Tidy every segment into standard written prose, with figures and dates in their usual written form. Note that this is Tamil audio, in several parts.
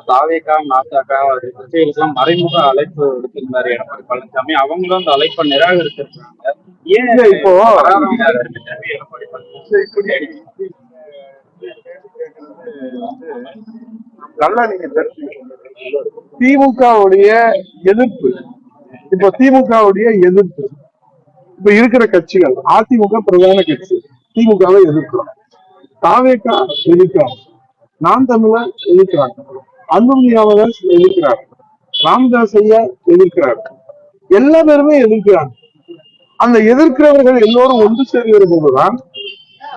தாவேகா, நாசாகா கட்சிகளுக்கெல்லாம் மறைமுக அழைப்பு விடுத்திருந்தாரு எடப்பாடி பழனிசாமி. அவங்களும் அந்த அழைப்பை நிராகரிச்சிருக்காங்க. ஏன் இப்போ எடப்பாடி பழனிசாமி நல்லா நீங்க திமுகவுடைய எதிர்ப்பு, இப்ப திமுகவுடைய எதிர்ப்பு இப்ப இருக்கிற கட்சிகள், அதிமுக பிரதான கட்சி திமுகவை எதிர்க்கிறோம், தாவேகா எதிர்க்கிறாங்க, நாம் தமிழர் எதிர்க்கிறாங்க, அன்புமணியாளர் எதிர்க்கிறாங்க, ராமதாஸ் ஐயா எதிர்க்கிறாங்க, எல்லா பேருமே எதிர்க்கிறாங்க. அந்த எதிர்க்கிறவர்கள் எல்லோரும் ஒன்று சேர்கிற போதுதான்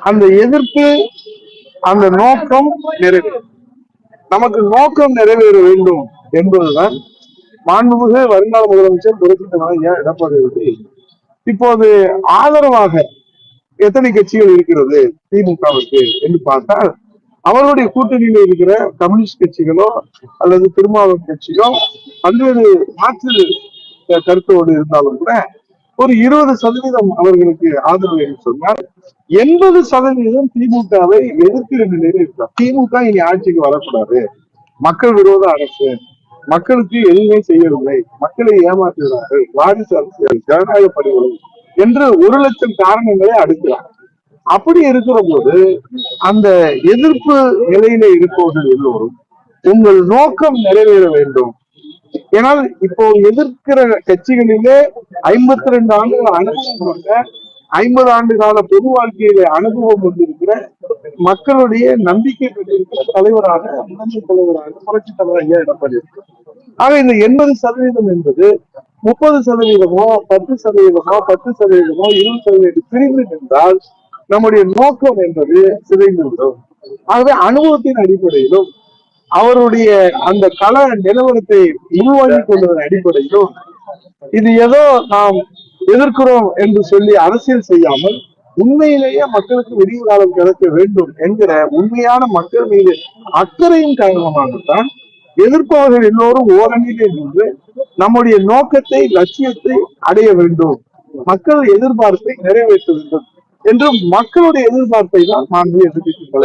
அந்த எதிர்ப்பு, அந்த நோக்கம் நிறைவேறும். நமக்கு நோக்கம் நிறைவேற வேண்டும் என்பதுதான் மாண்புமிகு வருங்கால முதலமைச்சர் புரட்சித் தலைவர் எடப்பாடி அவர்கள் இப்போது ஆதரவாக எத்தனை கட்சிகள் இருக்கிறது திமுகவுக்கு என்று பார்த்தால், அவர்களுடைய கூட்டணியில் இருக்கிற கம்யூனிஸ்ட் கட்சிகளோ அல்லது திருமாவளவன் கட்சியோ பல்வேறு மாற்று கருத்தோடு இருந்தாலும் கூட ஒரு 20% அவர்களுக்கு ஆதரவு என்று சொன்னால் 80% திமுகவை எதிர்க்கிற நிலையில் இருக்கிறார். திமுக இனி ஆட்சிக்கு வரக்கூடாது, மக்கள் விரோத அரசு, மக்களுக்கு எதுவுமே செய்யவில்லை, மக்களை ஏமாற்றுகிறார்கள், வாரிசு அரசியல், ஜனநாயக படுகொலை என்று 1,00,000 காரணங்களை அடுக்கிறார். அப்படி இருக்கிற போது அந்த எதிர்ப்பு நிலையில இருப்பவர்கள் எல்லோரும் உங்கள் நோக்கம் நிறைவேற வேண்டும். ஏனால் இப்போ எதிர்க்கிற கட்சிகளிலே 52 ஆண்டுகள் அனுபவம் கொண்ட, 50 ஆண்டு கால பொது வாழ்க்கையில அனுபவம் கொண்டிருக்கிற, மக்களுடைய நம்பிக்கை பெற்றிருக்கிற தலைவராக, முதன்மை தலைவராக புரட்சித் தலைவர் ஐயா எடப்பாடி இருக்கு. ஆக இந்த 80% என்பது 30%, 10%, 10%, 20% பிரிந்து நின்றால் நம்முடைய நோக்கம் என்பது சிதைந்துவிடும். ஆகவே அனுபவத்தின் அடிப்படையிலும் அவருடைய அந்த கள நிலவரத்தை உள்வாங்கிக் கொள்வதன் அடிப்படையிலும் இது ஏதோ நாம் எதிர்க்கிறோம் என்று சொல்லி அரசியல் செய்யாமல் உண்மையிலேயே மக்களுக்கு விடிவு காலம் கிடைக்க வேண்டும் என்கிற உண்மையான மக்கள் மீது அக்கறையின் காரணமாகத்தான் எதிர்ப்பவர்கள் எல்லோரும் ஓரணியிலே நின்று நம்முடைய நோக்கத்தை, லட்சியத்தை அடைய வேண்டும், மக்கள் எதிர்பார்ப்பை நிறைவேற்ற வேண்டும் என்று மக்களுடைய எதிர்பார்ப்பை தான் நான் எதிர்ப்பு